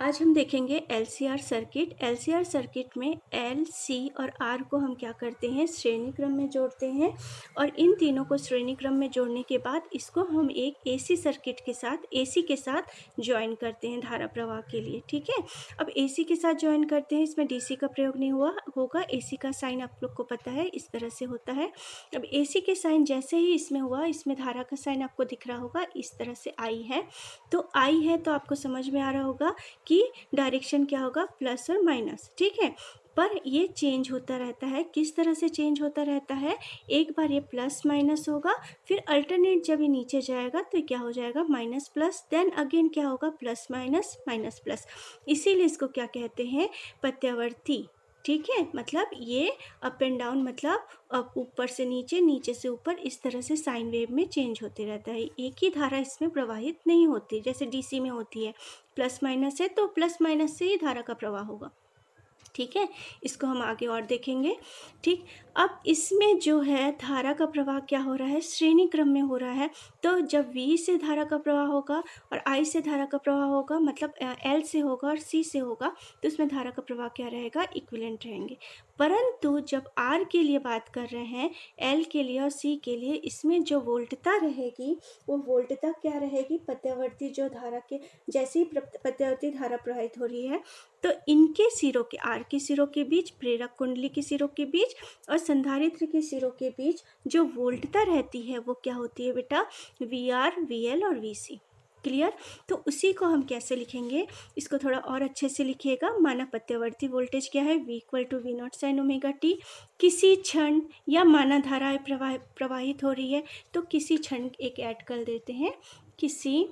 आज हम देखेंगे एलसीआर सर्किट। एलसीआर सर्किट में एल, सी और आर को हम क्या करते हैं, श्रेणी क्रम में जोड़ते हैं और इन तीनों को श्रेणी क्रम में जोड़ने के बाद इसको हम एक एसी सर्किट के साथ, एसी के साथ ज्वाइन करते हैं धारा प्रवाह के लिए। ठीक है, अब एसी के साथ ज्वाइन करते हैं, इसमें डीसी का प्रयोग नहीं होगा। एसी का साइन आप लोग को पता है, इस तरह से होता है। अब एसी के साइन जैसे ही इसमें हुआ, इसमें धारा का साइन आपको दिख रहा होगा, इस तरह से आई है। तो आई है तो आपको समझ में आ रहा होगा कि डायरेक्शन क्या होगा, प्लस और माइनस। ठीक है, पर ये चेंज होता रहता है। किस तरह से चेंज होता रहता है, एक बार ये प्लस माइनस होगा, फिर अल्टरनेट जब ये नीचे जाएगा तो क्या हो जाएगा, माइनस प्लस, देन अगेन क्या होगा, प्लस माइनस माइनस प्लस। इसीलिए इसको क्या कहते हैं, प्रत्यावर्ती। ठीक है, मतलब ये अप एंड डाउन, मतलब अब ऊपर से नीचे, नीचे से ऊपर, इस तरह से साइन वेव में चेंज होते रहता है। एक ही धारा इसमें प्रवाहित नहीं होती, जैसे डीसी में होती है, प्लस माइनस है तो प्लस माइनस से ही धारा का प्रवाह होगा। ठीक है, इसको हम आगे और देखेंगे। ठीक, अब इसमें जो है धारा का प्रवाह क्या हो रहा है, श्रेणी क्रम में हो रहा है। तो जब V से धारा का प्रवाह होगा और I से धारा का प्रवाह होगा, मतलब L से होगा और C से होगा, तो इसमें धारा का प्रवाह क्या रहेगा, इक्विवेलेंट रहेंगे। परंतु जब R के लिए बात कर रहे हैं, L के लिए और C के लिए, इसमें जो वोल्टता रहेगी वो वोल्टता क्या रहेगी, प्रत्यावर्ती जो धारा के, जैसे ही प्रत्यावर्ती धारा प्रवाहित हो रही है तो इनके सिरों के, आर के सिरों के बीच, प्रेरक कुंडली के सिरों के बीच और संधारित्र के सिरों के बीच जो वोल्टता रहती है वो क्या होती है बेटा, वी आर, वी एल और वी सी। क्लियर। तो उसी को हम कैसे लिखेंगे, इसको थोड़ा और अच्छे से लिखिएगा। माना प्रत्यावर्ती वोल्टेज क्या है, V equal to V naught sine omega t. किसी क्षण, या माना धाराएं प्रवाहित हो रही है, तो किसी क्षण एक ऐड कर देते हैं, किसी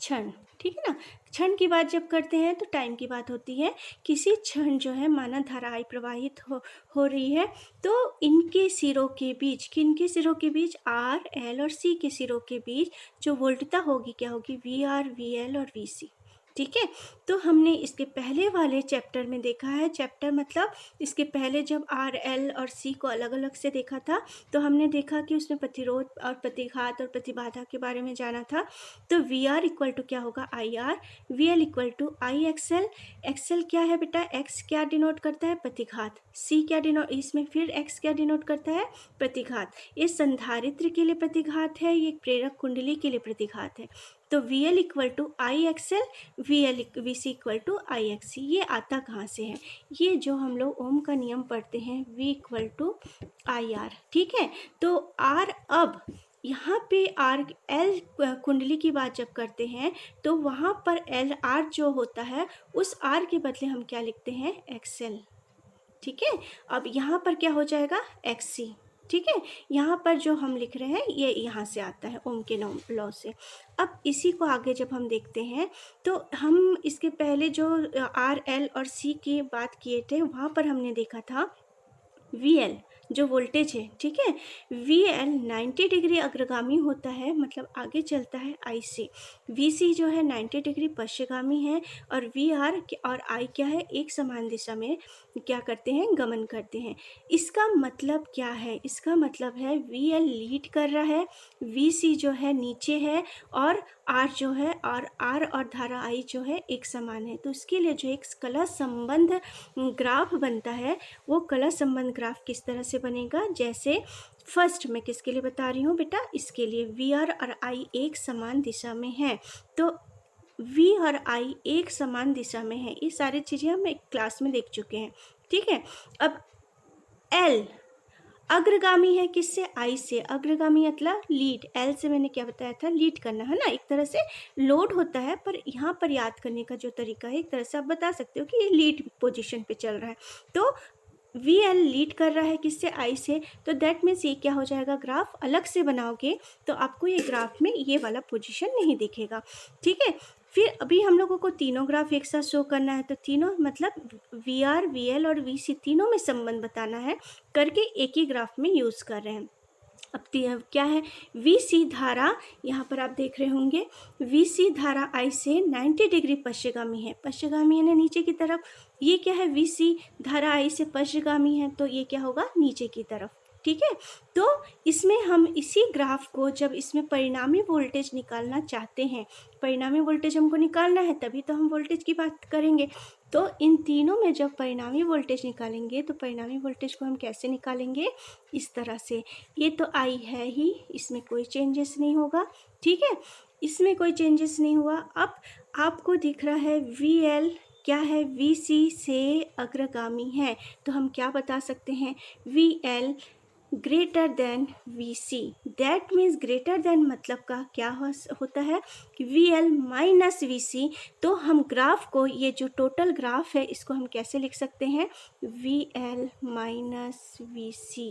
क्षण। ठीक है ना, क्षण की बात जब करते हैं तो टाइम की बात होती है। किसी क्षण जो है माना धाराएं प्रवाहित हो रही है, तो इनके सिरों के बीच, किनके सिरों के बीच, आर, एल और सी के सिरों के बीच जो वोल्टता होगी क्या होगी, वी आर, वी एल और वी सी। ठीक है, तो हमने इसके पहले वाले चैप्टर में देखा है, चैप्टर मतलब इसके पहले जब आर, एल और सी को अलग अलग से देखा था, तो हमने देखा कि उसमें प्रतिरोध और प्रतिघात और प्रतिबाधा के बारे में जाना था। तो वी आर इक्वल टू क्या होगा, I R, V L equal to I XL. XL क्या है बेटा, एक्स क्या डिनोट करता है, प्रतिघात। सी क्या डिनोट, इसमें फिर एक्स क्या डिनोट करता है, प्रतिघात। ये संधारित्र के लिए प्रतिघात है, ये प्रेरक कुंडली के लिए प्रतिघात है। तो V L equal to I X L, V C equal to I X C. ये आता कहाँ से है, ये जो हम लोग ओम का नियम पढ़ते हैं, V equal to I R. ठीक है, तो आर, अब यहाँ पे आर, एल कुंडली की बात जब करते हैं तो वहाँ पर एल आर जो होता है, उस आर के बदले हम क्या लिखते हैं, एक्सएल। ठीक है, अब यहाँ पर क्या हो जाएगा, एक्ससी। ठीक है, यहाँ पर जो हम लिख रहे हैं ये यहाँ से आता है ओम के लॉ से। अब इसी को आगे जब हम देखते हैं तो हम इसके पहले जो आर, एल और सी की बात किए थे, वहाँ पर हमने देखा था वी एल जो वोल्टेज है। ठीक है, वी एल 90 डिग्री अग्रगामी होता है, मतलब आगे चलता है आई से। वी सी जो है 90 डिग्री पश्चिगामी है, और वी आर और आई क्या है, एक समान दिशा में क्या करते हैं, गमन करते हैं। इसका मतलब क्या है, इसका मतलब है वी एल लीड कर रहा है, वी सी जो है नीचे है, और आर जो है, और आर और धारा आई जो है एक समान है। तो इसके लिए जो एक कला संबंध ग्राफ बनता है, वो कला संबंध ग्राफ किस तरह से बनेगा, जैसे फर्स्ट मैं किसके लिए बता रही हूँ बेटा, इसके लिए वी आर और आई एक समान दिशा में है, तो V और I एक समान दिशा में है। ये सारी चीज़ें हम एक क्लास में देख चुके हैं। ठीक है, अब L अग्रगामी है, किससे, I से। अग्रगामी मतलब लीड, L से मैंने क्या बताया था, लीड करना है ना, एक तरह से लोड होता है, पर यहाँ पर याद करने का जो तरीका है, एक तरह से आप बता सकते हो कि ये लीड पोजीशन पे चल रहा है। तो वी एल लीड कर रहा है किससे, आई से, तो दैट मीन्स ये क्या हो जाएगा, ग्राफ अलग से बनाओगे तो आपको ये ग्राफ में ये वाला पोजीशन नहीं दिखेगा। ठीक है, फिर अभी हम लोगों को तीनों ग्राफ एक साथ शो करना है, तो तीनों मतलब वी आर, वी एल और वी सी तीनों में संबंध बताना है, करके एक ही ग्राफ में यूज़ कर रहे हैं। अब क्या है, वी सी धारा, यहाँ पर आप देख रहे होंगे, वी सी धारा आई से 90 डिग्री पश्चिगामी है, पश्चिगामी है ना नीचे की तरफ। ये क्या है, वी सी धारा आई से पश्चिगामी है, तो ये क्या होगा, नीचे की तरफ। ठीक है। तो इसमें हम इसी ग्राफ को जब इसमें परिणामी वोल्टेज निकालना चाहते हैं, परिणामी वोल्टेज हमको निकालना है तभी तो हम वोल्टेज की बात करेंगे। तो इन तीनों में जब परिणामी वोल्टेज निकालेंगे तो परिणामी वोल्टेज को हम कैसे निकालेंगे, इस तरह से। ये तो आई है ही, इसमें कोई चेंजेस नहीं होगा, ठीक है, इसमें कोई चेंजेस नहीं हुआ। अब आपको दिख रहा है VL क्या है, VC से अग्रगामी है, तो हम क्या बता सकते हैं, VL greater than VC। That means greater than मतलब का क्या होता है कि VL माइनस VC। तो हम ग्राफ को, ये जो टोटल ग्राफ है इसको हम कैसे लिख सकते हैं, VL माइनस VC,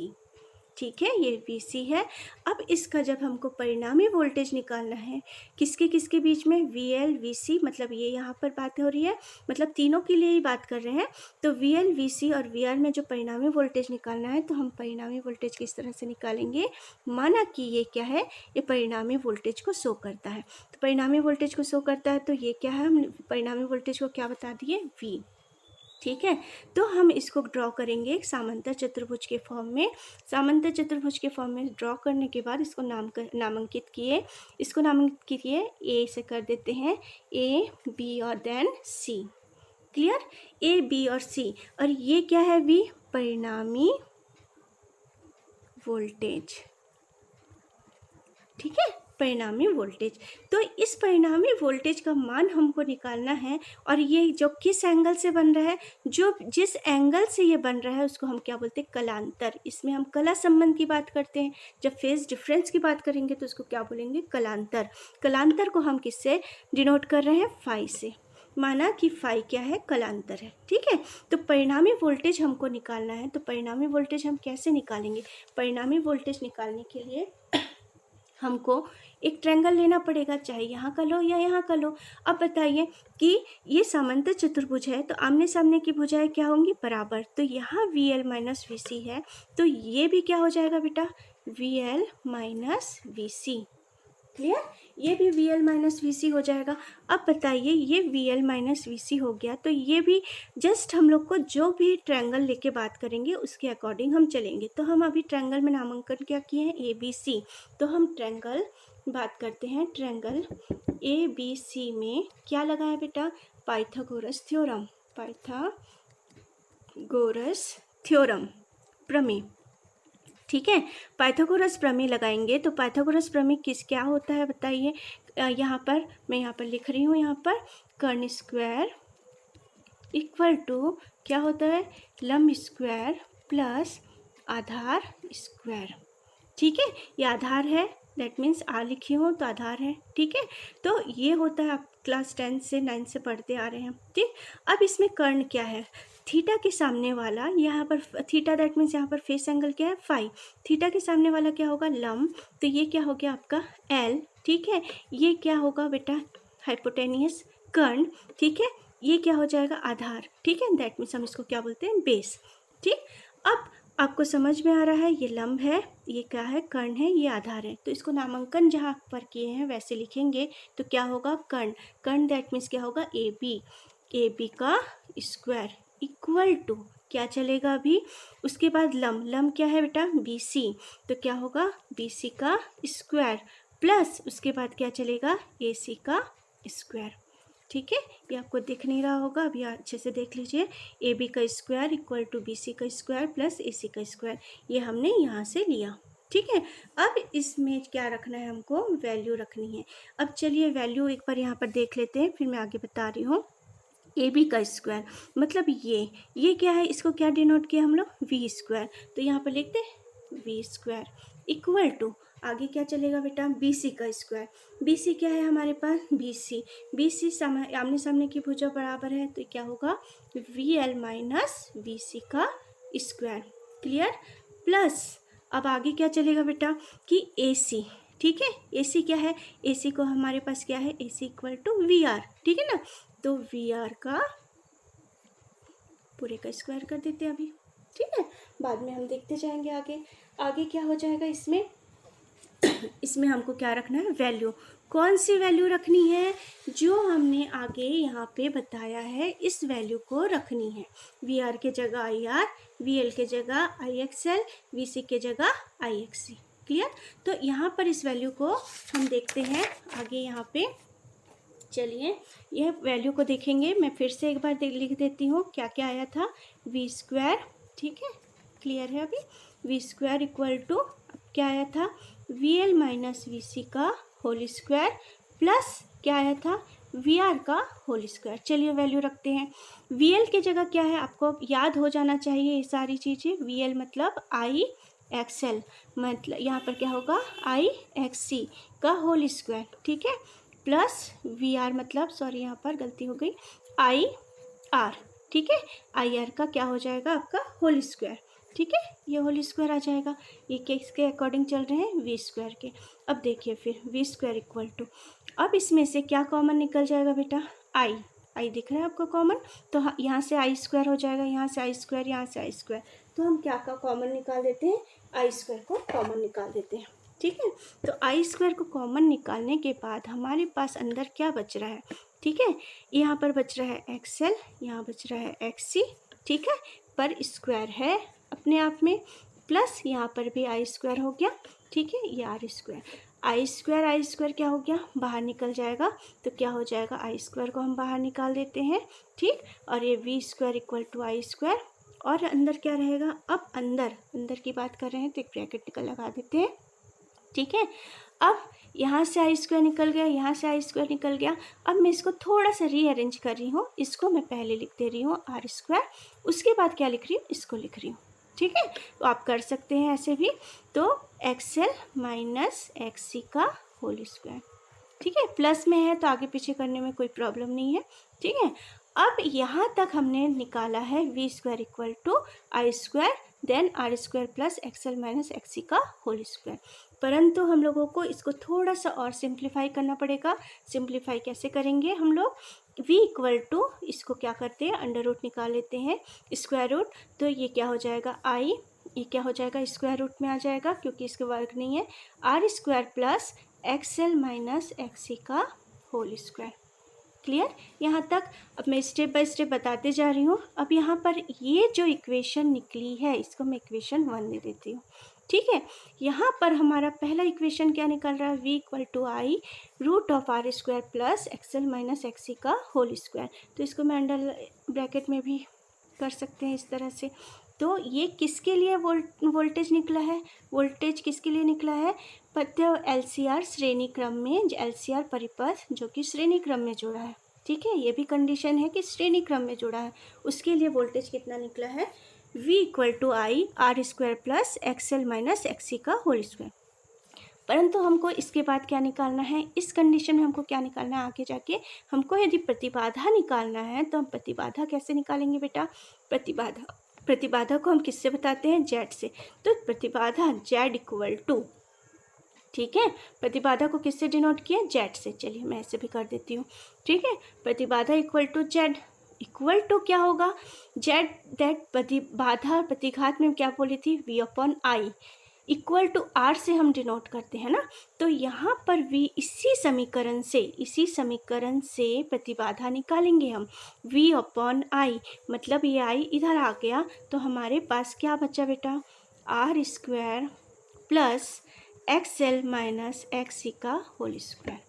ठीक है, ये VC है। अब इसका जब हमको परिणामी वोल्टेज निकालना है किसके किसके बीच में, VL VC, मतलब ये यहाँ पर बात हो रही है, मतलब तीनों के लिए ही बात कर रहे हैं। तो VL VC और VR में जो परिणामी वोल्टेज निकालना है तो हम परिणामी वोल्टेज किस तरह से निकालेंगे, माना कि ये क्या है, ये परिणामी वोल्टेज को शो करता है। तो परिणामी वोल्टेज को शो करता है तो ये क्या है, हम परिणामी वोल्टेज को क्या बता दिए, V, ठीक है। तो हम इसको ड्रॉ करेंगे एक समांतर चतुर्भुज के फॉर्म में। समांतर चतुर्भुज के फॉर्म में ड्रॉ करने के बाद इसको नामांकित किए, इसको नामांकित किए, ए से कर देते हैं, A B और then C, clear, A B और C। और ये क्या है, V, परिणामी वोल्टेज, ठीक है, परिणामी वोल्टेज। तो इस परिणामी वोल्टेज का मान हमको निकालना है, और ये जो किस एंगल से बन रहा है, जो जिस एंगल से ये बन रहा है उसको हम क्या बोलते हैं, कलांतर। इसमें हम कला संबंध की बात करते हैं, जब फेज डिफरेंस की बात करेंगे तो उसको क्या बोलेंगे, कलांतर। कलांतर को हम किससे डिनोट कर रहे हैं, फाई से, माना कि फाई क्या है, कलांतर है, ठीक है। तो परिणामी वोल्टेज हमको निकालना है, तो परिणामी वोल्टेज हम कैसे निकालेंगे, परिणामी वोल्टेज निकालने के लिए हमको एक ट्रायंगल लेना पड़ेगा, चाहे यहाँ का लो या यहाँ का लो। अब बताइए कि ये समांतर चतुर्भुज है तो आमने सामने की भुजाएं क्या होंगी, बराबर। तो यहाँ VL माइनस VC है तो ये भी क्या हो जाएगा बेटा, VL माइनस VC, क्लियर, ये भी VL माइनस VC हो जाएगा। अब बताइए ये VL माइनस VC हो गया तो ये भी जस्ट हम लोग को जो भी ट्रायंगल लेके बात करेंगे उसके अकॉर्डिंग हम चलेंगे। तो हम अभी ट्रायंगल में नामांकन क्या किए हैं, ABC। तो हम ट्रायंगल बात करते हैं, ट्रायंगल ABC में क्या लगा है बेटा, पाइथागोरस थ्योरम, पाइथागोरस थ्योरम प्रमेय, ठीक है। पाइथागोरस प्रमेय लगाएंगे तो पाइथागोरस प्रमेय क्या होता है बताइए, यहाँ पर मैं यहाँ पर लिख रही हूँ, यहाँ पर कर्ण स्क्वायर इक्वल टू क्या होता है, लंब स्क्वायर प्लस आधार स्क्वायर, ठीक है। ये आधार है, दैट मीन्स आ लिखी हूँ तो आधार है, ठीक है। तो ये होता है, आप क्लास 10 से 9 से पढ़ते आ रहे हैं, ठीक। अब इसमें कर्ण क्या है, थीटा के सामने वाला, यहाँ पर थीटा दैट मीन्स यहाँ पर फेस एंगल क्या है, फाई, थीटा के सामने वाला क्या होगा, लंब। तो ये क्या हो गया आपका L, ठीक है। ये क्या होगा बेटा, हाइपोटेनियस कर्ण, ठीक है। ये क्या हो जाएगा, आधार, ठीक है, दैट मीन्स हम इसको क्या बोलते हैं, बेस, ठीक। अब आपको समझ में आ रहा है, ये लंब है, ये क्या है, कर्ण है, ये आधार है। तो इसको नामांकन जहाँ पर किए हैं वैसे लिखेंगे तो क्या होगा, कर्ण, कर्ण दैट मीन्स क्या होगा, AB का स्क्वायर इक्वल टू क्या चलेगा अभी, उसके बाद लंब, लंब क्या है बेटा, BC। तो क्या होगा, BC का स्क्वायर प्लस उसके बाद क्या चलेगा, AC का स्क्वायर, ठीक है। ये आपको दिख नहीं रहा होगा, अभी अच्छे से देख लीजिए, AB का स्क्वायर इक्वल टू BC का स्क्वायर प्लस AC का स्क्वायर, ये हमने यहाँ से लिया, ठीक है। अब इसमें क्या रखना है, हमको वैल्यू रखनी है। अब चलिए वैल्यू एक बार यहाँ पर देख लेते हैं, फिर मैं आगे बता रही हूँ। AB का स्क्वायर मतलब ये क्या है, इसको क्या डिनोट किया हम लोग, V स्क्वायर। तो यहाँ पर लिखते हैं V स्क्वायर इक्वल टू, आगे क्या चलेगा बेटा, BC का स्क्वायर। BC क्या है हमारे पास, BC आमने सामने की भुजा बराबर है तो क्या होगा, VL माइनस VC का स्क्वायर, क्लियर, प्लस अब आगे क्या चलेगा बेटा कि AC, ठीक है। AC क्या है, AC को हमारे पास क्या है, AC इक्वल टू VR, ठीक है ना। तो VR का पूरे का स्क्वायर कर देते हैं अभी, ठीक है, बाद में हम देखते जाएंगे आगे। आगे क्या हो जाएगा इसमें, इसमें हमको क्या रखना है, वैल्यू, कौन सी वैल्यू रखनी है? जो हमने आगे यहाँ पे बताया है इस वैल्यू को रखनी है। वी आर के जगह आई आर, वी एल के जगह आई एक्स एल, वी सी के जगह आई एक्स सी। क्लियर? तो यहाँ पर इस वैल्यू को हम देखते हैं आगे यहाँ पे। चलिए यह वैल्यू को देखेंगे। मैं फिर से एक बार लिख देती हूँ क्या क्या आया था। वी स्क्वायर, ठीक है, क्लियर है अभी। वी स्क्वायर इक्वल टू क्या आया था? वी एल माइनस वी सी का होल स्क्वायर प्लस क्या आया था? वी आर का होल स्क्वायर। चलिए वैल्यू रखते हैं। वी एल की जगह क्या है? आपको याद हो जाना चाहिए ये सारी चीज़ें। वी एल मतलब आई एक्स एल, मतलब यहाँ पर क्या होगा? आई एक्स सी का होल स्क्वायर, ठीक है, प्लस वी आर मतलब, सॉरी यहाँ पर गलती हो गई, आई आर, ठीक है, आई आर का क्या हो जाएगा? आपका होल स्क्वायर, ठीक है, ये होल स्क्वायर आ जाएगा। ये किसके अकॉर्डिंग चल रहे हैं? वी स्क्वायर के। अब देखिए फिर वी स्क्वायर इक्वल टू, अब इसमें से क्या कॉमन निकल जाएगा बेटा? आई, आई दिख रहा है आपको कॉमन, तो यहाँ से आई स्क्वायर हो जाएगा, यहाँ से आई स्क्वायर, यहाँ से आई स्क्वायर, तो हम क्या का कॉमन निकाल देते हैं? आई स्क्वायर को कॉमन निकाल देते हैं, ठीक है। तो आई स्क्वायर को कॉमन निकालने के बाद हमारे पास अंदर क्या बच रहा है? ठीक है, यहाँ पर बच रहा है एक्स एल, यहाँ बच रहा है एक्स सी, ठीक है, पर स्क्वायर है अपने आप में, प्लस यहाँ पर भी आई स्क्वायर हो गया, ठीक है, ये आर स्क्वायर। आई स्क्वायर क्या हो गया? बाहर निकल जाएगा, तो क्या हो जाएगा? आई स्क्वायर को हम बाहर निकाल देते हैं, ठीक, और ये V square equal to I square, और अंदर क्या रहेगा? अब अंदर की बात कर रहे हैं तो एक ब्रैकेट लगा देते हैं, ठीक है। अब यहाँ से आई स्क्वायर निकल गया, यहाँ से आई स्क्वायर निकल गया। अब मैं इसको थोड़ा सा रीअरेंज कर रही हूँ, इसको मैं पहले लिख दे रही हूँ आर स्क्वायर, उसके बाद क्या लिख रही हूँ? इसको लिख रही हूँ, ठीक है। तो आप कर सकते हैं ऐसे भी। तो x L minus X C का होल स्क्वायर, ठीक है, प्लस में है तो आगे पीछे करने में कोई प्रॉब्लम नहीं है, ठीक है। अब यहाँ तक हमने निकाला है V square equal to I square then R square plus X L minus X C का होल स्क्वायर, परंतु हम लोगों को इसको थोड़ा सा और सिंप्लीफाई करना पड़ेगा। सिंप्लीफाई कैसे करेंगे हम लोग? v इक्वल टू, इसको क्या करते हैं? अंडर रूट निकाल लेते हैं, स्क्वायर रूट, तो ये क्या हो जाएगा? आई, ये क्या हो जाएगा? स्क्वायर रूट में आ जाएगा क्योंकि इसके वर्ग नहीं है, R square plus X L minus X C का होल स्क्वायर। क्लियर यहाँ तक? अब मैं स्टेप बाय स्टेप बताते जा रही हूँ। अब यहाँ पर ये जो इक्वेशन निकली है इसको मैं इक्वेशन 1 दे देती हूँ, ठीक है। यहाँ पर हमारा पहला इक्वेशन क्या निकल रहा है? v equal to I root of R square plus X L minus X C का होल स्क्वायर, तो इसको मैं अंडर ब्रैकेट में भी कर सकते हैं इस तरह से। तो ये किसके लिए वोल्टेज निकला है? वोल्टेज किसके लिए निकला है? पत्य एलसीआर श्रेणी क्रम में, एलसीआर परिपथ जो कि श्रेणी क्रम में जुड़ा है, ठीक है, ये भी कंडीशन है कि श्रेणी क्रम में जुड़ा है, उसके लिए वोल्टेज कितना निकला है? v equal to I R square plus X L minus X C का होल स्क्वायर। परंतु हमको इसके बाद क्या निकालना है? इस कंडीशन में हमको क्या निकालना है? आगे जाके हमको यदि प्रतिबाधा निकालना है तो हम प्रतिबाधा कैसे निकालेंगे बेटा? प्रतिबाधा को हम किससे बताते हैं? जेड से। तो प्रतिबाधा जेड इक्वल टू, ठीक है, प्रतिबाधा को किससे डिनोट किया? जेड से। चलिए मैं ऐसे भी कर देती हूँ, ठीक है, प्रतिबाधा equal to Z equal to क्या होगा? जेड दैट प्रतिबाधा प्रतिघात में क्या बोली थी? V upon I equal to R से हम डिनोट करते हैं ना, तो यहाँ पर वी इसी समीकरण से प्रतिबाधा निकालेंगे हम, वी अपॉन आई, मतलब ये आई इधर आ गया तो हमारे पास क्या बचा बेटा? R square plus X L minus X C का होल स्क्वायर,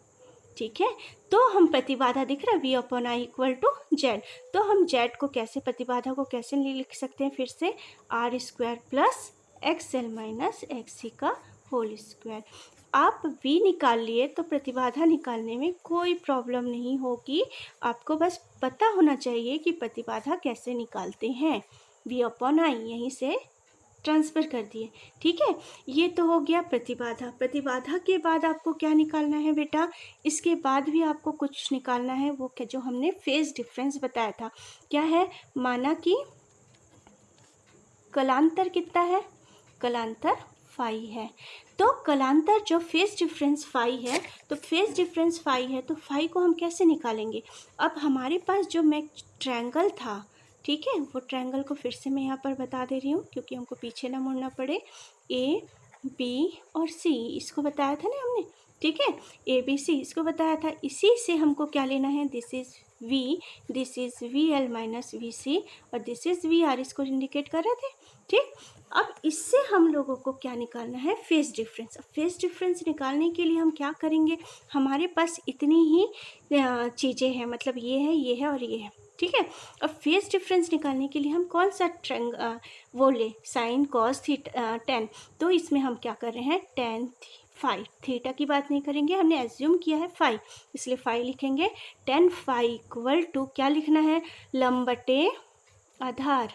ठीक है। तो हम प्रतिबाधा दिख रहा है V upon I equal to Z, तो हम जेड को कैसे, प्रतिबाधा को कैसे लिख सकते हैं? फिर से R square plus X L minus X C का होल स्क्वायर। आप v निकाल लिए तो प्रतिबाधा निकालने में कोई प्रॉब्लम नहीं होगी, आपको बस पता होना चाहिए कि प्रतिबाधा कैसे निकालते हैं। v अपॉन आई यहीं से ट्रांसफ़र कर दिए, ठीक है। ये तो हो गया प्रतिबाधा। प्रतिबाधा के बाद आपको क्या निकालना है बेटा? इसके बाद भी आपको कुछ निकालना है, वो क्या जो हमने फेज डिफरेंस बताया था। क्या है? माना कि कलांतर कितना है? कलांतर फाई है, तो कलांतर जो फेज डिफरेंस फाई है, तो फेज डिफरेंस फाई है तो फाई को हम कैसे निकालेंगे? अब हमारे पास जो मैं ट्रायंगल था, ठीक है, वो ट्रायंगल को फिर से मैं यहाँ पर बता दे रही हूँ क्योंकि हमको पीछे ना मुड़ना पड़े। ए बी और सी इसको बताया था ना हमने, ठीक है, ABC इसको बताया था। इसी से हमको क्या लेना है, this is V, this is VL minus VC और दिस इज़ VR, इसको इंडिकेट कर रहे थे। ठीक, अब इससे हम लोगों को क्या निकालना है, फेज डिफरेंस। अब फेज डिफरेंस निकालने के लिए हम क्या करेंगे, हमारे पास इतनी ही चीज़ें हैं, मतलब ये है और ये है। ठीक है, अब फेज डिफरेंस निकालने के लिए हम कौन सा वो ले, साइन कॉस टेन। तो इसमें हम क्या कर रहे हैं, टेन फाइव, थीटा की बात नहीं करेंगे, हमने एज्यूम किया है फाइव, इसलिए फाइव लिखेंगे। टेन फाइव इक्वल टू क्या लिखना है, लंब बटे आधार।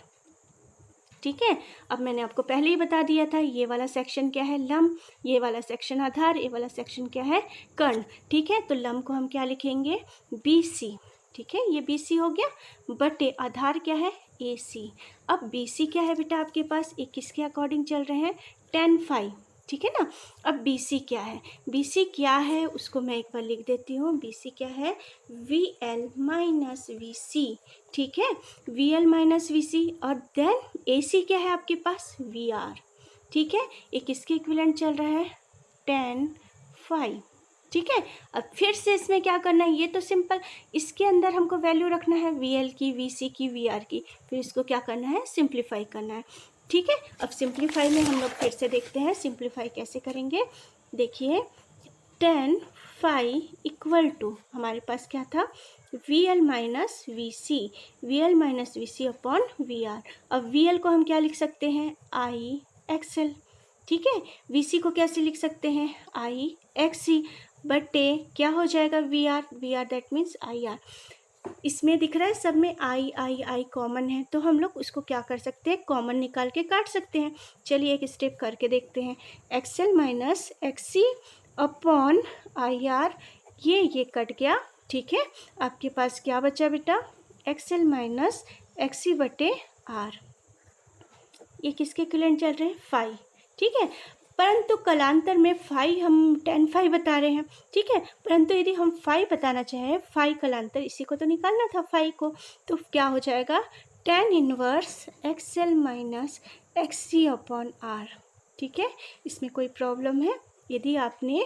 ठीक है, अब मैंने आपको पहले ही बता दिया था, ये वाला सेक्शन क्या है, लंब, ये वाला सेक्शन आधार, ये वाला सेक्शन क्या है, कर्ण। ठीक है, तो लंब को हम क्या लिखेंगे, BC। ठीक है, ये BC हो गया, बटे आधार क्या है, AC। अब BC क्या है बेटा आपके पास, एक किसके अकॉर्डिंग चल रहे हैं, टेन फाइव। ठीक है ना, अब BC क्या है, BC क्या है उसको मैं एक बार लिख देती हूँ। BC क्या है, VL माइनस VC। ठीक है, VL माइनस VC और देन AC क्या है आपके पास, VR। ठीक है, ये किसके इक्विवेलेंट चल रहा है, टेन फाइव। ठीक है, अब फिर से इसमें क्या करना है, ये तो सिंपल, इसके अंदर हमको वैल्यू रखना है VL की, VC की, VR की, फिर इसको क्या करना है, सिंप्लीफाई करना है। ठीक है, अब सिंप्लीफाई में हम लोग फिर से देखते हैं सिंप्लीफाई कैसे करेंगे। देखिए, टेन फाइव इक्वल टू हमारे पास क्या था, VL minus VC, VL minus VC upon VR। अब VL को हम क्या लिख सकते हैं, IXL। ठीक है, VC को कैसे लिख सकते हैं, IXC बटे क्या हो जाएगा, VR दैट मीन्स IR। इसमें दिख रहा है सब में आई कॉमन है, तो हम लोग उसको क्या कर सकते हैं, कॉमन निकाल के काट सकते हैं। चलिए एक स्टेप करके देखते हैं। XL minus XC upon IR, ये कट गया। ठीक है, आपके पास क्या बचा बेटा, XL माइनस XC बटे R। ये किसके इक्विवेलेंट चल रहे हैं, फाइव। ठीक है, परंतु कलांतर में फाइव हम टेन फाइव बता रहे हैं। ठीक है, परंतु यदि हम फाइव बताना चाहें, फाइव कलांतर, इसी को तो निकालना था फाइव को, तो क्या हो जाएगा, tan inverse XL minus XC upon R। ठीक है, इसमें कोई प्रॉब्लम है, यदि आपने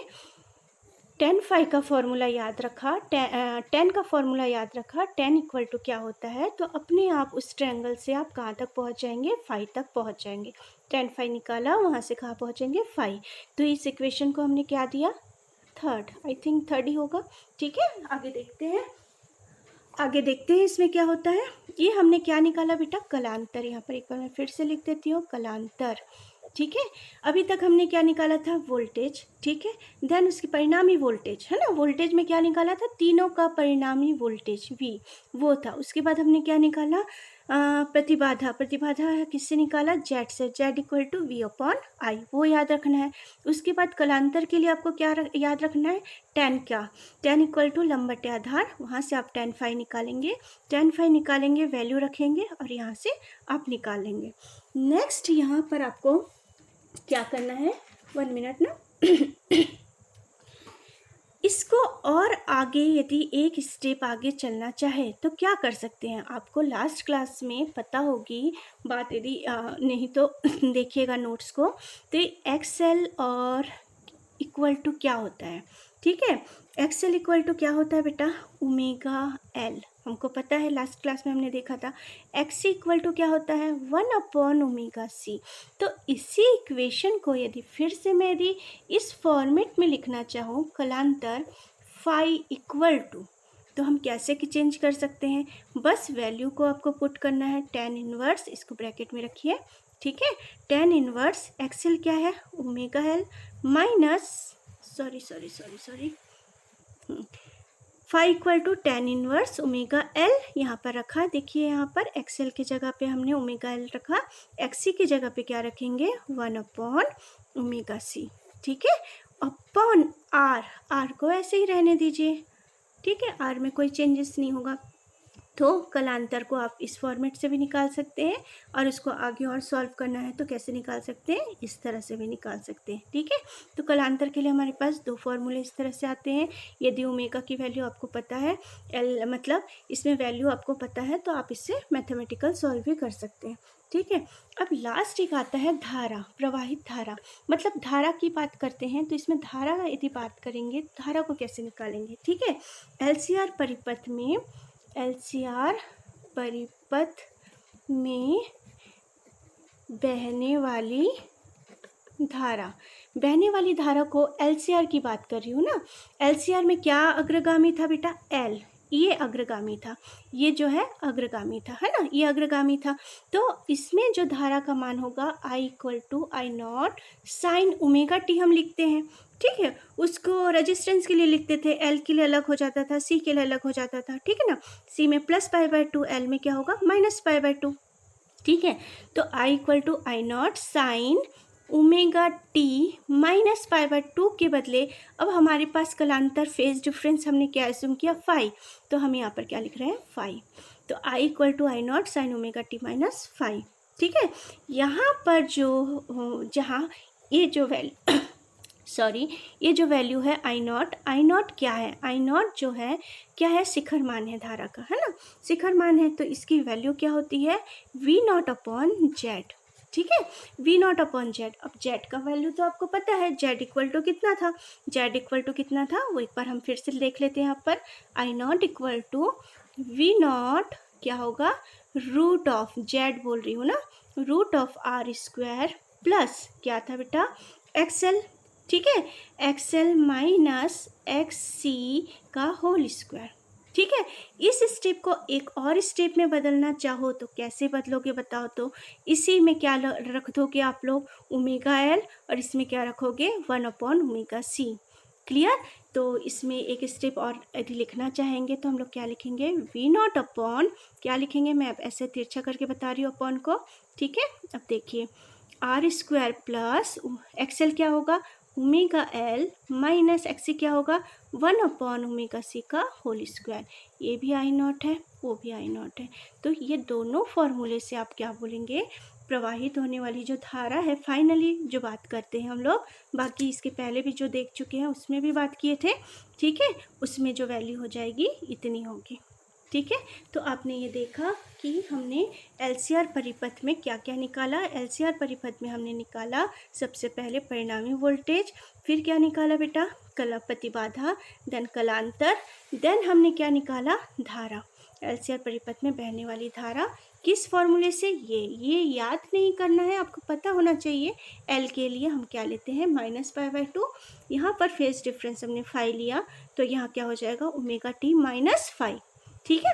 टेन फाइव का फॉर्मूला याद रखा, टेन का फॉर्मूला याद रखा, टेन इक्वल टू क्या होता है, तो अपने आप उस ट्रायंगल से आप कहाँ तक पहुँच जाएंगे, फाइव तक पहुँच जाएंगे। टेन फाइव निकाला, वहाँ से कहाँ पहुँचेंगे, फाइव। तो इस इक्वेशन को हमने क्या दिया, थर्ड, आई थिंक थर्ड ही होगा। ठीक है, आगे देखते हैं इसमें क्या होता है। ये हमने क्या निकाला बेटा, कलांतर। यहाँ पर एक बार मैं फिर से लिख देती हूँ, कलांतर। ठीक है, अभी तक हमने क्या निकाला था, वोल्टेज। ठीक है, देन उसकी परिणामी वोल्टेज है ना, वोल्टेज में क्या निकाला था, तीनों का परिणामी वोल्टेज V वो था। उसके बाद हमने क्या निकाला, प्रतिबाधा किससे निकाला, Z से, Z equal to V upon I, वो याद रखना है। उसके बाद कलांतर के लिए आपको क्या याद रखना है, टेन इक्वल टू लंब बटे आधार, वहाँ से आप टेन फाइव निकालेंगे, वैल्यू रखेंगे और यहाँ से आप निकाल लेंगे। नेक्स्ट यहाँ पर आपको क्या करना है, 1 मिनट ना इसको और आगे यदि एक स्टेप आगे चलना चाहे तो क्या कर सकते हैं, आपको लास्ट क्लास में पता होगी बात, यदि नहीं तो देखिएगा नोट्स को। तो XL और इक्वल टू क्या होता है, ठीक है, XL इक्वल टू क्या होता है बेटा, ओमेगा L, हमको पता है, लास्ट क्लास में हमने देखा था। XC इक्वल टू क्या होता है, 1 अपॉन ओमेगा C। तो इसी इक्वेशन को यदि फिर से मैं यदि इस फॉर्मेट में लिखना चाहूँ, कलांतर फाई इक्वल टू, तो हम कैसे कि चेंज कर सकते हैं, बस वैल्यू को आपको पुट करना है, टेन इनवर्स, इसको ब्रैकेट में रखिए। ठीक है, टेन इनवर्स XL क्या है, omega L minus sorry five equal to ten inverse omega L यहाँ पर रखा। देखिए यहाँ पर XL की जगह पे हमने ओमेगा L रखा, XC की जगह पे क्या रखेंगे, 1 अपॉन ओमेगा C। ठीक है, अपॉन R को ऐसे ही रहने दीजिए। ठीक है, R में कोई चेंजेस नहीं होगा। तो कलांतर को आप इस फॉर्मेट से भी निकाल सकते हैं, और उसको आगे और सॉल्व करना है तो कैसे निकाल सकते हैं, इस तरह से भी निकाल सकते हैं। ठीक है, तो कलांतर के लिए हमारे पास दो फॉर्मूले इस तरह से आते हैं। यदि ओमेगा की वैल्यू आपको पता है, एल मतलब इसमें वैल्यू आपको पता है, तो आप इससे मैथमेटिकल सॉल्व भी कर सकते हैं। ठीक है, अब लास्ट एक आता है धारा, प्रवाहित धारा। मतलब धारा की बात करते हैं, तो इसमें धारा यदि बात करेंगे, धारा को कैसे निकालेंगे। ठीक है, एलसीआर परिपथ में बहने वाली धारा को एलसीआर की बात कर रही हूँ ना। एलसीआर में क्या अग्रगामी था बेटा, एल, ये अग्रगामी था, ये जो है अग्रगामी था, है ना, ये अग्रगामी था। तो इसमें जो धारा का मान होगा I = I0 sine omega T हम लिखते हैं। ठीक है, उसको रेजिस्टेंस के लिए लिखते थे, एल के लिए अलग हो जाता था, सी के लिए अलग हो जाता था। ठीक है ना, सी में +π/2, एल में क्या होगा -π/2। ठीक है, तो I = I0 sine omega T -π/2 के बदले अब हमारे पास कलांतर फेज डिफरेंस हमने क्या एज्यूम किया, फाई, तो हम यहाँ पर क्या लिख रहे हैं, फाई। तो I = I0 sine omega t -phi. ठीक है, यहाँ पर जहाँ ये जो वैल्यू ये जो वैल्यू है I0 क्या है, I0 जो है क्या है, शिखर मान है धारा का, है ना, शिखर मान है। तो इसकी वैल्यू क्या होती है, V0/Z। ठीक है, V0/Z। अब Z का वैल्यू तो आपको पता है, Z = कितना था, वो एक बार हम फिर से देख लेते हैं। यहाँ पर I0 = V0 क्या होगा, √Z बोल रही हूँ ना, √R² प्लस क्या था बेटा, XL। ठीक है, XL - XC का होल स्क्वायर। ठीक है, इस स्टेप को एक और स्टेप में बदलना चाहो तो कैसे बदलोगे बताओ। तो इसी में क्या रख दोगे आप लोग, ω_L, और इसमें क्या रखोगे, 1/ω_C। क्लियर। तो इसमें एक स्टेप और यदि लिखना चाहेंगे तो हम लोग क्या लिखेंगे, V0 क्या लिखेंगे, मैं अब ऐसे तिरछा करके बता रही हूँ अपॉन को। ठीक है, अब देखिए R² प्लस XL क्या होगा, ω_L - XC क्या होगा, 1/ω_C का होल स्क्वायर। ये भी I0 है, वो भी I0 है। तो ये दोनों फॉर्मूले से आप क्या बोलेंगे, प्रवाहित होने वाली जो धारा है, फाइनली जो बात करते हैं हम लोग, बाकी इसके पहले भी जो देख चुके हैं उसमें भी बात किए थे। ठीक है, उसमें जो वैल्यू हो जाएगी इतनी होगी। ठीक है, तो आपने ये देखा कि हमने एलसीआर परिपथ में क्या क्या निकाला। एलसीआर परिपथ में हमने निकाला सबसे पहले परिणामी वोल्टेज, फिर क्या निकाला बेटा, कला प्रतिबाधा, देन कलांतर, देन हमने क्या निकाला, धारा। एलसीआर परिपथ में बहने वाली धारा किस फॉर्मूले से, ये याद नहीं करना है, आपको पता होना चाहिए। एल के लिए हम क्या लेते हैं, -π/2। यहाँ पर फेज डिफरेंस हमने फाई लिया, तो यहाँ क्या हो जाएगा, ω_t -फाई। ठीक है,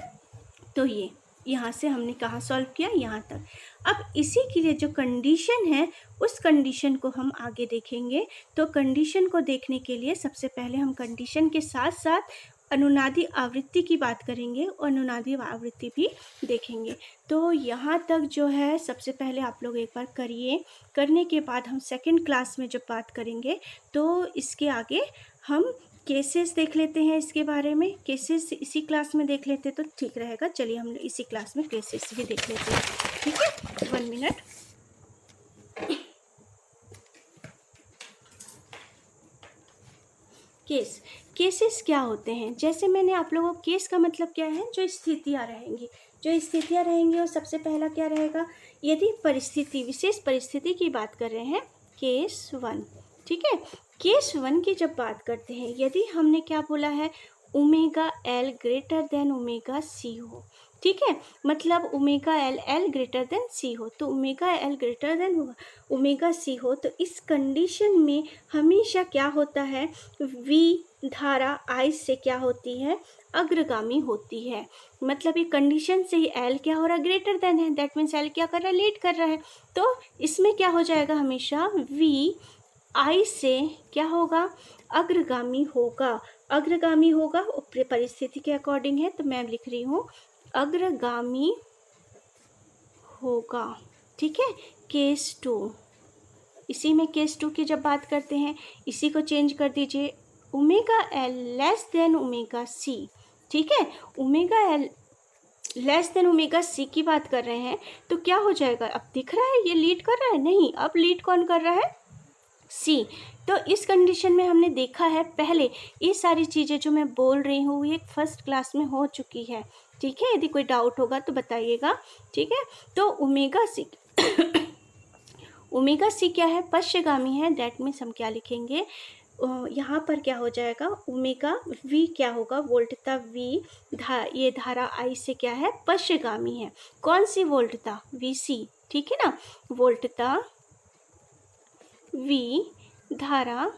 तो ये यहाँ से हमने कहाँ सॉल्व किया, यहाँ तक। अब इसी के लिए जो कंडीशन है, उस कंडीशन को हम आगे देखेंगे। तो कंडीशन को देखने के लिए सबसे पहले हम कंडीशन के साथ साथ अनुनादी आवृत्ति की बात करेंगे और अनुनादी आवृत्ति भी देखेंगे। तो यहाँ तक जो है सबसे पहले आप लोग एक बार करिए, करने के बाद हम सेकंड क्लास में जब बात करेंगे तो इसके आगे हम केसेस देख लेते हैं। इसके बारे में केसेस इसी क्लास में देख लेते तो ठीक रहेगा। चलिए हम इसी क्लास में केसेस भी देख लेते हैं। ठीक है, 1 मिनट। केसेस क्या होते हैं, जैसे मैंने आप लोगों को, केस का मतलब क्या है, जो स्थितियाँ रहेंगी। और सबसे पहला क्या रहेगा, यदि परिस्थिति, विशेष परिस्थिति की बात कर रहे हैं, केस 1। ठीक है, केस 1 की जब बात करते हैं, यदि हमने क्या बोला है, ω_L > ω_C हो। ठीक है, मतलब ω_L L <c हो, तो ω_L > ω_C हो, तो इस कंडीशन में हमेशा क्या होता है, V धारा I से क्या होती है, अग्रगामी होती है। मतलब ये कंडीशन से ही L क्या हो रहा है, ग्रेटर देन है, दैट मीन्स L क्या कर रहा है, लीड कर रहा है। तो इसमें क्या हो जाएगा, हमेशा V I से क्या होगा, अग्रगामी होगा परिस्थिति के अकॉर्डिंग है, तो मैं लिख रही हूँ अग्रगामी होगा। ठीक है, केस 2, इसी में केस 2 की जब बात करते हैं, इसी को चेंज कर दीजिए, ω_L < ω_C। ठीक है, ω_L less than omega C की बात कर रहे हैं तो क्या हो जाएगा, अब दिख रहा है ये लीड कर रहा है, नहीं, अब लीड कौन कर रहा है, सी। तो इस कंडीशन में हमने देखा है पहले, ये सारी चीज़ें जो मैं बोल रही हूँ ये फर्स्ट क्लास में हो चुकी है, ठीक है। यदि कोई डाउट होगा तो बताइएगा, ठीक है। तो ओमेगा सी ओमेगा सी क्या है, पश्चगामी है, दैट मीन्स हम क्या लिखेंगे, यहाँ पर क्या हो जाएगा, ओमेगा वी क्या होगा, वोल्टता वी, ये धारा आई से क्या है, पश्चगामी है। कौन सी वोल्टता, वी सी, ठीक है ना, वोल्टता वी धारा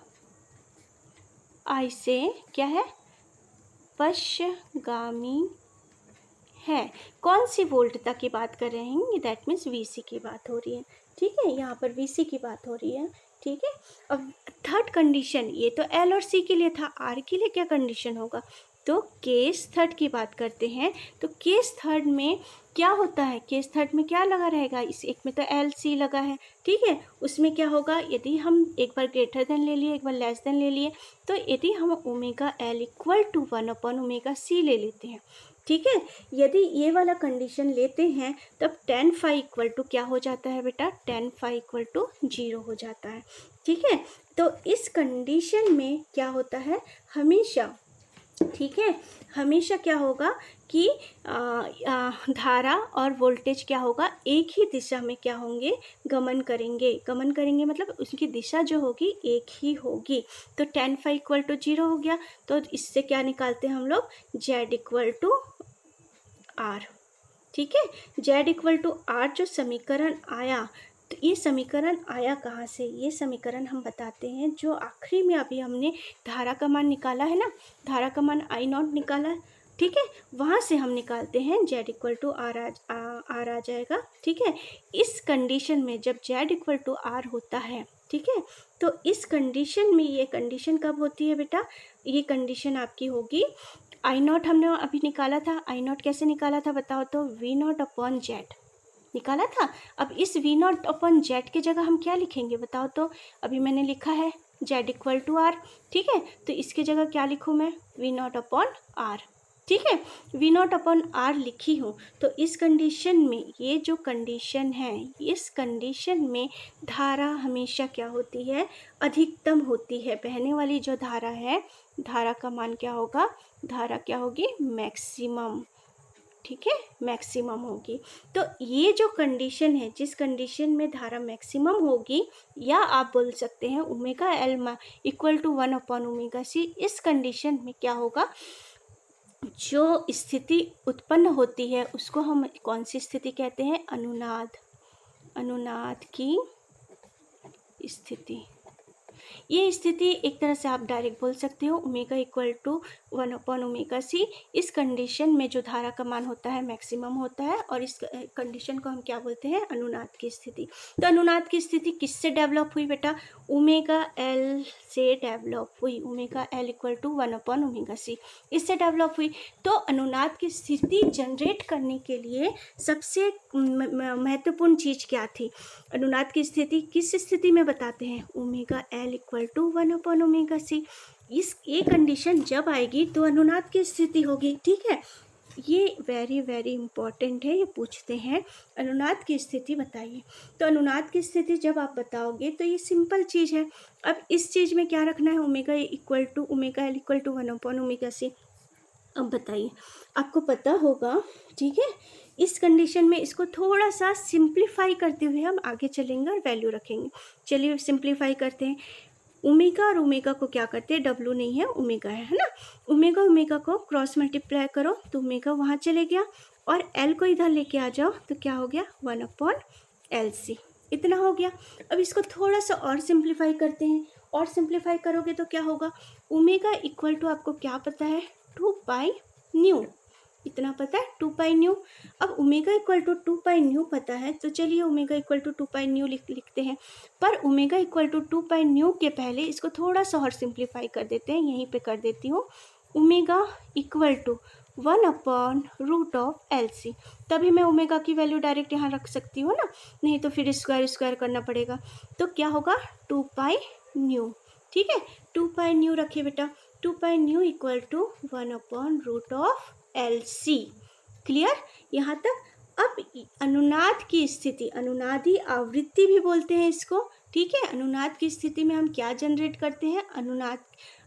आई से क्या है, पश्चगामी है। कौन सी वोल्टता की बात कर रहे हैं, दैट मीन्स वीसी की बात हो रही है, ठीक है, यहाँ पर वीसी की बात हो रही है, ठीक है। अब थर्ड कंडीशन, ये तो एल और सी के लिए था, आर के लिए क्या कंडीशन होगा, तो केस थर्ड की बात करते हैं। तो केस थर्ड में क्या होता है, केस थर्ड में क्या लगा रहेगा, इस एक में तो एल सी लगा है, ठीक है। उसमें क्या होगा, यदि हम एक बार ग्रेटर देन ले लिए, एक बार लेस देन ले लिए, तो यदि हम omega L equal to one by omega सी ले लेते हैं, ठीक है। यदि ये वाला कंडीशन लेते हैं तब tan phi इक्वल टू क्या हो जाता है बेटा, tan phi इक्वल टू 0 हो जाता है, ठीक है। तो इस कंडीशन में क्या होता है, हमेशा, ठीक है, हमेशा क्या होगा कि धारा और वोल्टेज क्या होगा, एक ही दिशा में क्या होंगे, गमन करेंगे। गमन करेंगे मतलब उसकी दिशा जो होगी एक ही होगी। तो tan phi इक्वल टू 0 हो गया, तो इससे क्या निकालते हैं हम लोग, z इक्वल टू आर, ठीक है। z इक्वल टू आर जो समीकरण आया, तो ये समीकरण आया कहाँ से, ये समीकरण हम बताते हैं, जो आखिरी में अभी हमने धारा का मान निकाला है ना, धारा का मान आई नॉट निकाला है, ठीक है, वहाँ से हम निकालते हैं z इक्वल टू आर आ जाएगा, ठीक है। इस कंडीशन में जब z इक्वल टू आर होता है, ठीक है, तो इस कंडीशन में, ये कंडीशन कब होती है बेटा, ये कंडीशन आपकी होगी, आई नॉट हमने अभी निकाला था, आई नॉट कैसे निकाला था बताओ तो, वी नॉट अपॉन जेड निकाला था। अब इस वी नॉट अपॉन जेड की जगह हम क्या लिखेंगे बताओ तो, अभी मैंने लिखा है जेड इक्वल टू आर, ठीक है, तो इसकी जगह क्या लिखूँ मैं, वी नॉट अपॉन आर, ठीक है, वी नॉट अपॉन आर लिखी हूँ। तो इस कंडीशन में, ये जो कंडीशन है, इस कंडीशन में धारा हमेशा क्या होती है, अधिकतम होती है, बहने वाली जो धारा है, धारा का मान क्या होगा, धारा क्या होगी, मैक्सिमम, ठीक है, मैक्सिमम होगी। तो ये जो कंडीशन है, जिस कंडीशन में धारा मैक्सिमम होगी, या आप बोल सकते हैं omega L equal to one by omega सी, इस कंडीशन में क्या होगा, जो स्थिति उत्पन्न होती है उसको हम कौन सी स्थिति कहते हैं, अनुनाद, अनुनाद की स्थिति। ये स्थिति एक तरह से आप डायरेक्ट बोल सकते हो ओमेगा इक्वल टू 1/ओमेगा सी। इस कंडीशन में जो धारा का मान होता है मैक्सिमम होता है, और इस कंडीशन को हम क्या बोलते हैं, अनुनाद की स्थिति। तो अनुनाद की स्थिति किससे डेवलप हुई बेटा, ओमेगा एल से डेवलप हुई, omega L equal to one by omega सी, इससे डेवलप हुई। तो अनुनाद की स्थिति जनरेट करने के लिए सबसे महत्वपूर्ण चीज़ क्या थी, अनुनाद की स्थिति किस स्थिति में बताते हैं, omega L equal to one by omega सी। इस ये कंडीशन जब आएगी तो अनुनाद की स्थिति होगी, ठीक है। ये वेरी वेरी इंपॉर्टेंट है, ये पूछते हैं अनुनाद की स्थिति बताइए। तो अनुनाद की स्थिति जब आप बताओगे तो ये सिंपल चीज़ है। अब इस चीज़ में क्या रखना है, omega equal to omega L equal to one by omega C. अब बताइए, आपको पता होगा, ठीक है, इस कंडीशन में इसको थोड़ा सा सिंप्लीफाई करते हुए हम आगे चलेंगे और वैल्यू रखेंगे। चलिए सिंप्लीफाई करते हैं। ओमेगा और ओमेगा को क्या करते हैं, डब्लू नहीं है ओमेगा है ना, ओमेगा ओमेगा को क्रॉस मल्टीप्लाई करो तो ओमेगा वहाँ चले गया, और एल को इधर लेके आ जाओ तो क्या हो गया, 1/LC, इतना हो गया। अब इसको थोड़ा सा और सिंप्लीफाई करते हैं, और सिंप्लीफाई करोगे तो क्या होगा, ओमेगा इक्वल टू आपको क्या पता है, 2π/न्यू, इतना पता है 2π/न्यू। अब ओमेगा इक्वल टू 2π/न्यू पता है, तो चलिए ओमेगा इक्वल टू 2π/न्यू लिखते हैं। पर ओमेगा इक्वल टू 2π/न्यू के पहले इसको थोड़ा सा और सिंप्लीफाई कर देते हैं, यहीं पे कर देती हूँ, ओमेगा इक्वल टू 1/√LC। तभी मैं ओमेगा की वैल्यू डायरेक्ट यहाँ रख सकती हूँ ना, नहीं तो फिर स्क्वायर स्क्वायर करना पड़ेगा। तो क्या होगा, 2π/न्यू, ठीक है, 2π/न्यू रखिए बेटा, 2π/न्यू इक्वल टू 1/√LC। क्लियर यहाँ तक। अब अनुनाद की स्थिति, अनुनादी आवृत्ति भी बोलते हैं इसको, ठीक है। अनुनाद की स्थिति में हम क्या जनरेट करते हैं,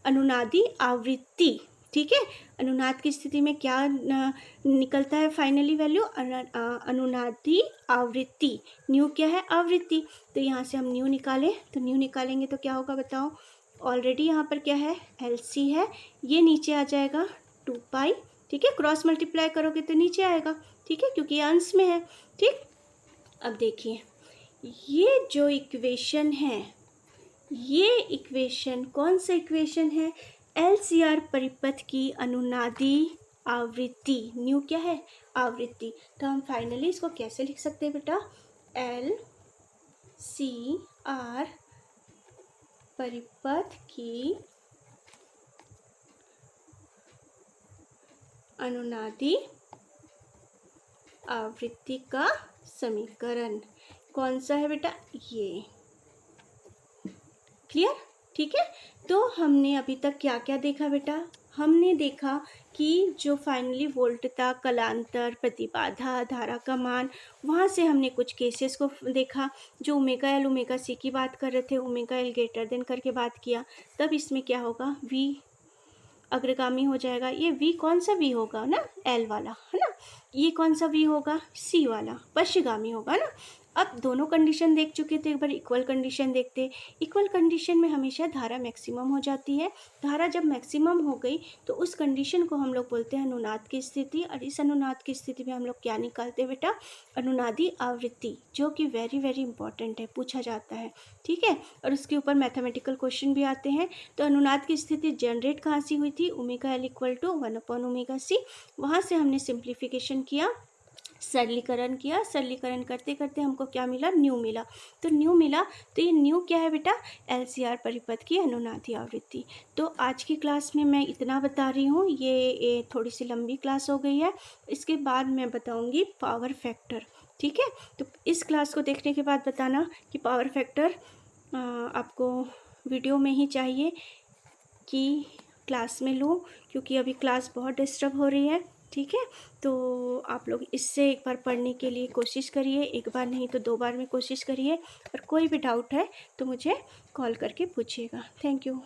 अनुनादी आवृत्ति, ठीक है। अनुनाद की स्थिति में क्या निकलता है फाइनली वैल्यू, अनुनादी आवृत्ति। न्यू क्या है, आवृत्ति। तो यहाँ से हम न्यू निकालें, तो न्यू निकालेंगे तो क्या होगा बताओ। ऑलरेडी यहाँ पर क्या है, LC है, ये नीचे आ जाएगा 2 पाई, ठीक है। क्रॉस मल्टीप्लाई करोगे तो नीचे आएगा, ठीक है, क्योंकि ये अंश में है, ठीक। अब देखिए ये जो इक्वेशन है, ये इक्वेशन कौन सा इक्वेशन है, LCR परिपथ की अनुनादी आवृत्ति। न्यू क्या है, आवृत्ति। तो हम फाइनली इसको कैसे लिख सकते हैं बेटा, LCR परिपथ की अनुनादी आवृत्ति का समीकरण कौन सा है बेटा, ये। क्लियर, ठीक है। तो हमने अभी तक क्या क्या देखा बेटा, हमने देखा कि जो फाइनली वोल्टता, कलांतर, प्रतिबाधा, धारा का मान, वहाँ से हमने कुछ केसेस को देखा। जो ओमेगा एल ओमेगा सी की बात कर रहे थे, ओमेगा एल ग्रेटर देन करके बात किया, तब इसमें क्या होगा, V अग्रगामी हो जाएगा। ये V कौन सा V होगा ना, L वाला, है ना। ये कौन सा V होगा, C वाला, पश्चिगामी होगा ना। अब दोनों कंडीशन देख चुके थे, एक बार इक्वल कंडीशन देखते। इक्वल कंडीशन में हमेशा धारा मैक्सिमम हो जाती है। धारा जब मैक्सिमम हो गई तो उस कंडीशन को हम लोग बोलते हैं अनुनाद की स्थिति। और इस अनुनाद की स्थिति में हम लोग क्या निकालते हैं बेटा, अनुनादी आवृत्ति, जो कि वेरी वेरी इंपॉर्टेंट है, पूछा जाता है, ठीक है। और उसके ऊपर मैथमेटिकल क्वेश्चन भी आते हैं। तो अनुनाद की स्थिति जनरेट कहाँ से हुई थी, omega L equal to one by omega c। वहाँ से हमने सिंप्लीफिकेशन किया, सरलीकरण किया, सरलीकरण करते करते हमको क्या मिला, न्यू मिला। तो न्यू मिला, तो ये न्यू क्या है बेटा, LCR परिपथ की अनुनादी आवृत्ति। तो आज की क्लास में मैं इतना बता रही हूँ, ये थोड़ी सी लंबी क्लास हो गई है। इसके बाद मैं बताऊँगी पावर फैक्टर, ठीक है। तो इस क्लास को देखने के बाद बताना कि पावर फैक्टर आपको वीडियो में ही चाहिए कि क्लास में लूँ, क्योंकि अभी क्लास बहुत डिस्टर्ब हो रही है, ठीक है। तो आप लोग इससे एक बार पढ़ने के लिए कोशिश करिए, एक बार नहीं तो 2 बार में कोशिश करिए। और कोई भी डाउट है तो मुझे कॉल करके पूछिएगा। Thank you.